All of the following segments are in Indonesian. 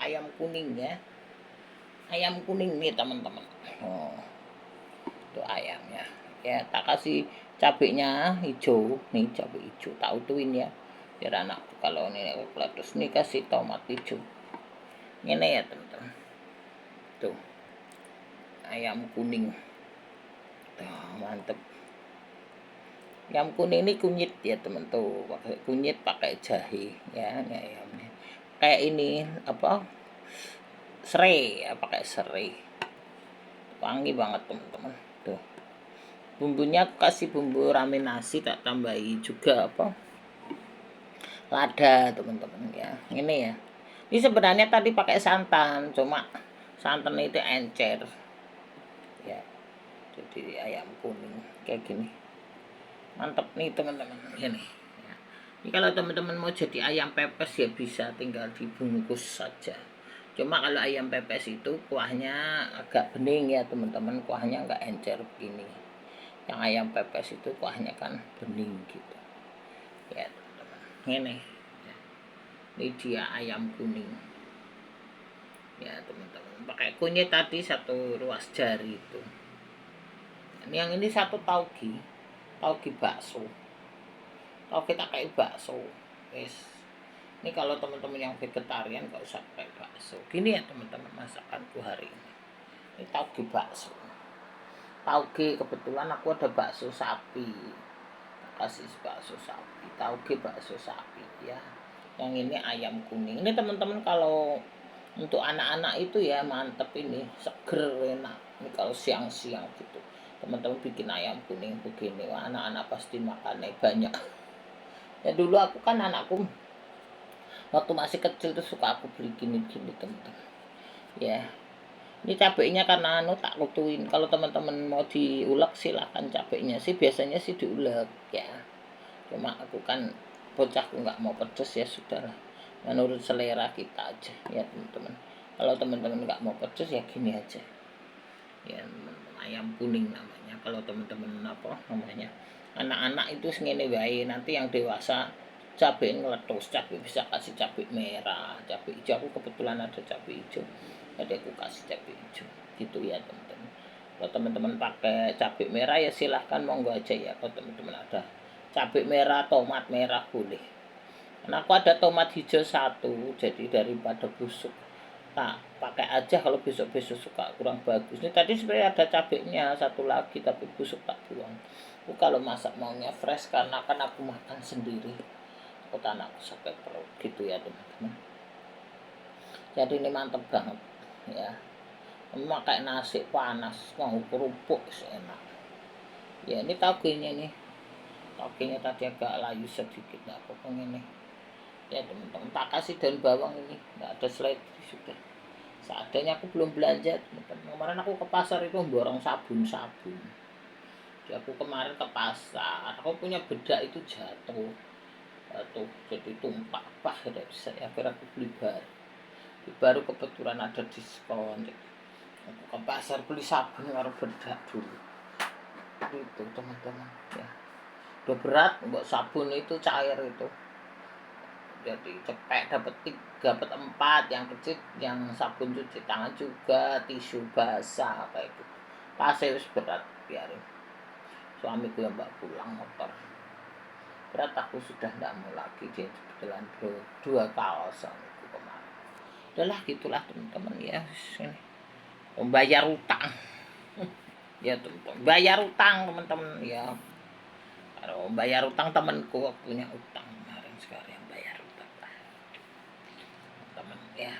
ayam kuning ya. Ayam kuning nih teman-teman. Oh, itu ayamnya. Ya, tak kasih cabenya hijau. Nih cabai hijau, tak utuhin ya. Biar anak kalau ini terus nih kasih tomat hijau. Ini ya teman-teman. Tuh. Ayam kuning. Tuh, mantep. Ayam kuning ini kunyit ya teman tuh, pakai kunyit, pakai jahe ya. Ini ayamnya. Kayak ini apa? Serai ya, pakai serai. Wangi banget teman-teman. Tuh. Bumbunya aku kasih bumbu ramen nasi, tak tambahi juga apa? Lada teman-teman ya. Ini ya. Ini sebenarnya tadi pakai santan, cuma santan itu encer. Ya. Jadi ayam kuning kayak gini. Mantap nih teman-teman. Ini. Ya. Ini kalau teman-teman mau jadi ayam pepes ya bisa, tinggal dibungkus saja. Cuma kalau ayam pepes itu kuahnya agak bening ya teman-teman, kuahnya enggak encer begini. Yang ayam pepes itu kuahnya kan bening gitu. Ya teman-teman. Ini. Ya. Ini dia ayam kuning. Ya teman-teman. Pakai kunyit tadi 1 ruas jari itu. Yang ini 1 tauge bakso. Tauge tak kayak bakso. Wes. Ini kalau teman-teman yang vegetarian gak usah pakai bakso. Gini ya teman-teman masakanku hari ini. Ini tauge bakso. Tauge kebetulan aku ada bakso sapi. Kasih bakso sapi. Tauge bakso sapi ya. Yang ini ayam kuning. Ini teman-teman kalau untuk anak-anak itu ya mantep ini. Seger enak. Ini kalau siang-siang gitu. Teman-teman bikin ayam kuning begini. Wah, anak-anak pasti makannya banyak. Ya dulu aku kan anakku waktu masih kecil tuh suka aku beli gini-gini teman-teman. Ya, ini cabenya karena tak kutuin. Kalau teman-teman mau diulek silahkan, cabenya sih biasanya sih diulek ya. Cuma aku kan bocahku nggak mau pedes ya sudahlah. Menurut selera kita aja ya teman-teman. Kalau teman-teman nggak mau pedes ya gini aja. Ya ayam kuning namanya. Kalau teman-teman apa namanya? Anak-anak itu segini wae, nanti yang dewasa cabai ngeletus, cabai bisa kasih cabai merah, cabai hijau. Aku kebetulan ada cabai hijau, jadi aku kasih cabai hijau gitu ya teman-teman. Kalau teman-teman pakai cabai merah ya silahkan, monggo aja ya. Kalau teman-teman ada cabai merah, tomat merah boleh. Karena aku ada tomat hijau 1, jadi daripada busuk tak pakai aja. Kalau besok-besok suka kurang bagus. Ini tadi sebenarnya ada cabenya 1 lagi tapi busuk tak buang. Aku kalau masak maunya fresh karena kan aku makan sendiri. Takut anakku sakit perut gitu ya teman-teman. Jadi ini mantep banget ya. Memakai nasi panas mau kerupuk enak. Ya ini tauge-nya nih. Tauge-nya tadi agak layu sedikit, nah pokoknya nih. Ya teman-teman, tak kasih daun bawang ini, nggak ada seledri sudah. Seadanya aku belum belanja teman-teman. Kemarin aku ke pasar itu borong sabun-sabun. Jadi aku kemarin ke pasar, aku punya bedak itu jatuh. Jadi tumpah dari saya, akhirnya aku beli baru. Baru kebetulan ada diskon. Jadi aku ke pasar beli sabun baru bedak dulu. Itu teman-teman ya. Udah berat buat sabun itu cair itu. Jadi cepet dapat 4 yang kecil, yang sabun cuci tangan juga, tisu basah kayak gitu. Tasnya wis berat, biarin suamiku yang bawa pulang motor. Berat aku sudah tidak mau lagi, dia kebetulan 2 kaos suamiku kemarin. Udahlah gitulah teman-teman ya. Ini membayar utang. Ya teman-teman, bayar utang teman-teman ya. Kalau bayar utang temanku punya utang kemarin, sekarang yang bayar utang teman ya.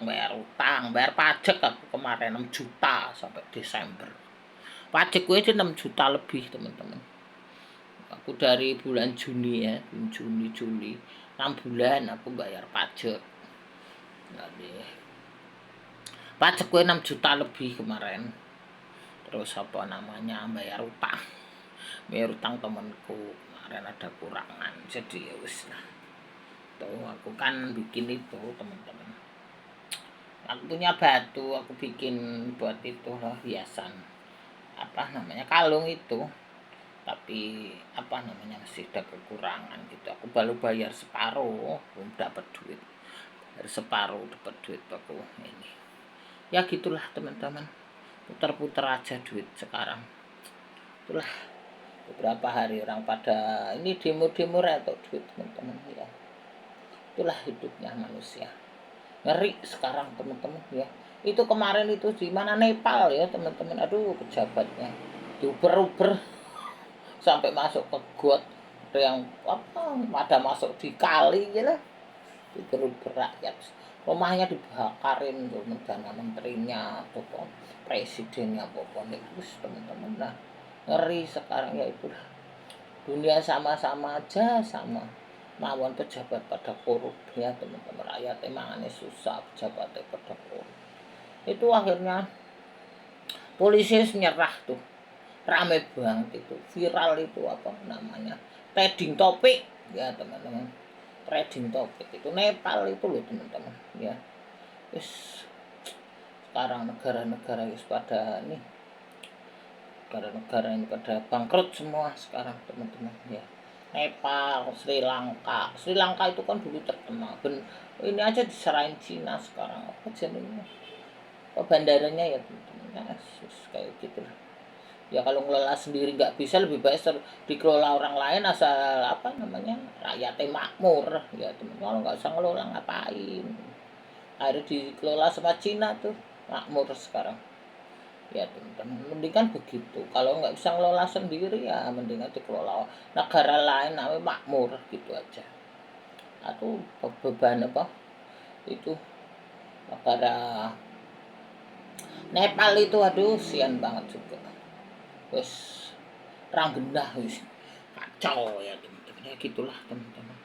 Bayar utang, bayar pajak aku kemarin 6 juta sampai Desember. Pajak gue itu 6 juta lebih teman-teman. Aku dari bulan Juni ya, Juni, Juli, 6 bulan aku bayar pajak. Jadi pajak gue 6 juta lebih kemarin. Terus apa namanya, bayar utang temanku kemarin ada kurangan, jadi ya wis lah. Tuh aku kan bikin itu teman-teman. Aku punya batu, aku bikin buat itu loh, hiasan apa namanya, kalung itu. Tapi apa namanya masih ada kekurangan gitu. Aku baru bayar separuh, belum dapat duit. separuh dapat duit aku ini. Ya gitulah teman-teman, putar-putar aja duit sekarang. Itulah beberapa hari orang pada ini demo-demo atau duit teman-teman ya. Itulah hidupnya manusia. Ngeri sekarang teman-teman ya. Itu kemarin itu di mana, Nepal ya teman-teman. Aduh, pejabatnya diuber-uber sampai masuk ke got. Ada yang apa pada masuk di kali ya lah. Diuber-uber rakyat. Rumahnya dibakarin tuh menterinya, pokok presidennya, pokoknya itu teman-teman. Nah, ngeri sekarang ya itulah. Dunia sama-sama aja sama. Mawon pejabat pada korup ya teman-teman, rakyat emang susah, pejabat pada korup. Itu akhirnya polisi menyerah tuh, rame banget itu, viral itu apa namanya, trading topik ya teman-teman, trading topik itu Nepal itu loh teman-teman ya. Terus sekarang negara-negara pada nih, negara-negara ini pada bangkrut semua sekarang teman-teman ya. Nepal, Sri Lanka itu kan dulu terkenal. Ini aja diserahin Cina sekarang, apa jenisnya? Oh, bandaranya ya teman-teman. Ya, kayak gitu lah. Ya kalau ngelola sendiri nggak bisa, lebih baik dikelola orang lain asal apa namanya rakyatnya makmur ya teman. Kalau nggak usah ngelola ngapain? Akhirnya dikelola sama Cina tuh makmur sekarang. Ya teman-teman, mendingan begitu. Kalau nggak bisa ngelola sendiri ya mendingan dikelola negara lain, namanya makmur gitu aja. Atau beban apa itu negara Nepal itu, aduh sian banget juga. Wes perang gendah wis kacau ya teman-teman. Ya gitulah teman-teman.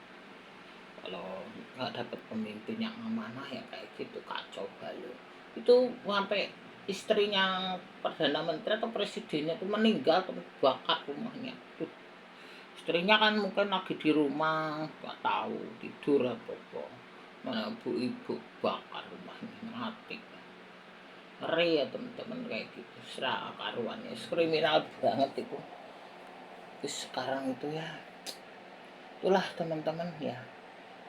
Kalau nggak dapat pemimpin yang amanah ya kayak gitu kacau balau. Itu sampai istrinya perdana menteri atau presidennya itu meninggal, bakar rumahnya tuh. Istrinya kan mungkin lagi di rumah nggak tahu tidur atau apa, mana ibu bakar rumahnya mati. Ngeri ya teman-teman kayak gitu, serah karuannya kriminal banget itu. Terus sekarang itu ya itulah teman-teman ya.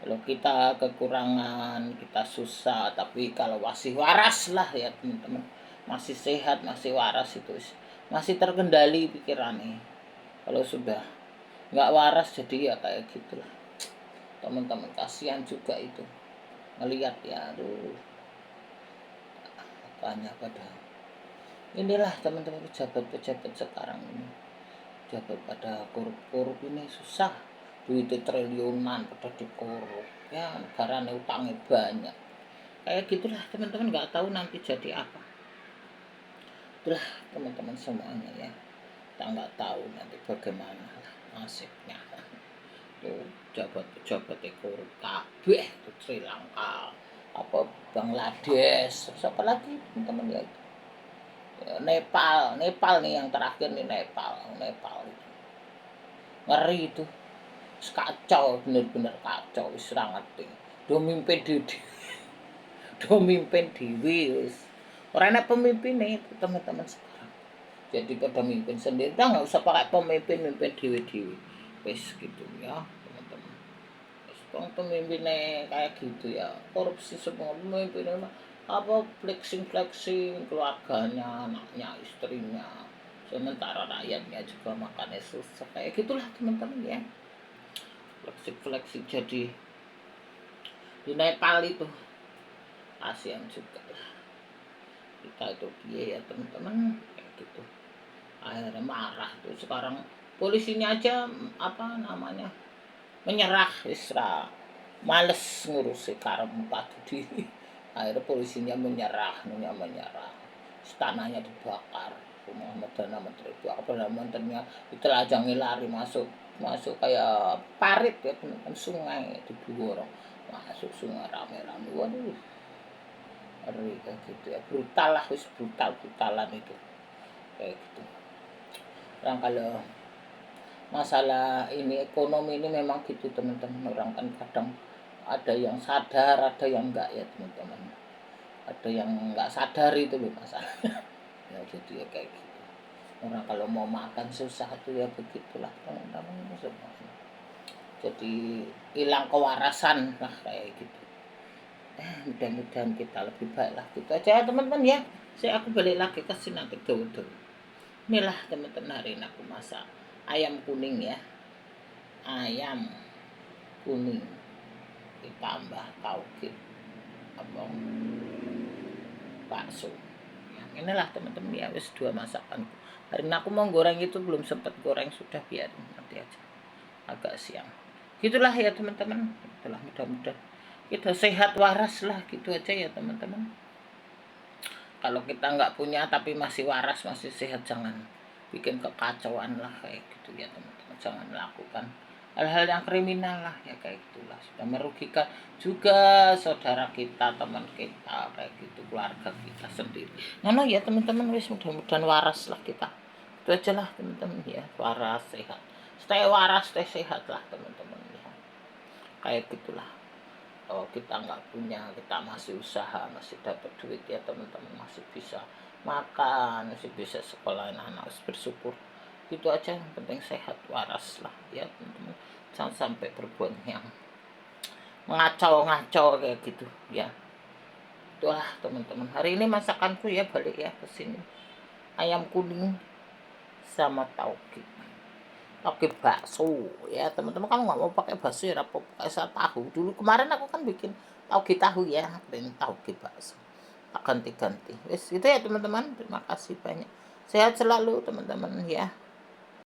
Kalau kita kekurangan, kita susah, tapi kalau masih waras lah ya teman-teman, masih sehat, masih waras itu masih terkendali pikirannya. Kalau sudah nggak waras jadi ya kayak gitulah teman-teman, kasihan juga itu ngelihat ya, aduh apanya pada inilah teman-teman, pejabat-pejabat sekarang ini, pejabat pada korup-korup ini susah, duitnya triliunan pada dikorup ya, negaranya utangnya banyak kayak gitulah teman-teman, nggak tahu nanti jadi apa. Itulah teman-teman semuanya ya, kita nggak tahu nanti bagaimana nasibnya tuh pejabat-pejabat korup kabeh tuh, Sri Lanka apa Bangladesh, terus apa lagi teman-teman ya itu ya, Nepal nih yang terakhir nih, Nepal itu ngeri itu, kacau, bener-bener kacau, wis ra ngerti do mimpin dhewe wis ora enak pemimpin nih teman-teman sekarang, jadi pada mimpin sendiri udah nggak usah pakai pemimpin dhewe wis gitu ya teman-teman. Pemimpinnya kayak gitu ya, korupsi semua pemimpinnya, apa flexing keluarganya, anaknya, istrinya, sementara rakyatnya juga makannya susah kayak gitulah teman-teman ya. Flexing jadi di Nepal itu kasihan juga lah kita itu ya teman-teman kayak gitu. Akhirnya marah tuh, sekarang polisinya aja apa namanya menyerah, Isra males ngurusi karem di akhirnya polisinya menyerah, istananya dibakar, rumah perdana menteri dibakar, perdana menterinya ditelanjangi lari masuk kayak parit ya teman-teman, sungai dibuang masuk sungai rame-rame, waduh ngeri kayak gitu ya, brutal lah, wis brutalan itu kayak gitu. Orang kalau masalah ini ekonomi ini memang gitu teman-teman, orang kan kadang ada yang sadar, ada yang enggak ya teman-teman, ada yang enggak sadar itu loh masalahnya ya, jadi ya kayak gitu. Orang kalau mau makan susah tuh ya, begitulah teman-teman semuanya, jadi hilang kewarasan lah kayak gitu. mudah-mudahan kita lebih baik lah gitu aja teman-teman ya. Aku balik lagi ke sini nanti tuh. Inilah teman-teman, hari ini aku masak ayam kuning ya, ayam kuning ditambah tauge apa bakso ya, inilah teman-teman ya, wis 2 masakan hari ini. Aku mau goreng itu belum sempat goreng, sudah biarin nanti aja agak siang gitulah ya teman-teman. Itulah, mudah-mudahan kita sehat waras lah gitu aja ya teman-teman. Kalau kita nggak punya tapi masih waras, masih sehat, jangan bikin kekacauan lah kayak gitu ya teman-teman. Jangan melakukan hal-hal yang kriminal lah ya, kayak gitulah, sudah merugikan juga saudara kita, teman kita kayak gitu, keluarga kita sendiri. Nah ya teman-teman, wis mudah-mudahan waras lah kita. Itu aja lah teman-teman ya, waras sehat, stay waras stay sehat lah teman-teman ya, kayak gitulah. Kalau kita nggak punya, kita masih usaha, masih dapat duit ya teman-teman, masih bisa makan, masih bisa sekolah anak-anak, harus bersyukur gitu aja. Yang penting sehat waras lah ya teman-teman, jangan sampai berbuat yang ngacau-ngacau kayak gitu ya. Itulah teman-teman, hari ini masakanku ya, balik ya ke sini, ayam kuning sama tauge bakso ya teman-teman. Kamu nggak mau pakai bakso ya, apa pakai tahu dulu. Kemarin aku kan bikin tauge tahu ya, dan tauge bakso tak ganti-ganti. Wes itu ya teman-teman, terima kasih banyak, sehat selalu teman-teman ya.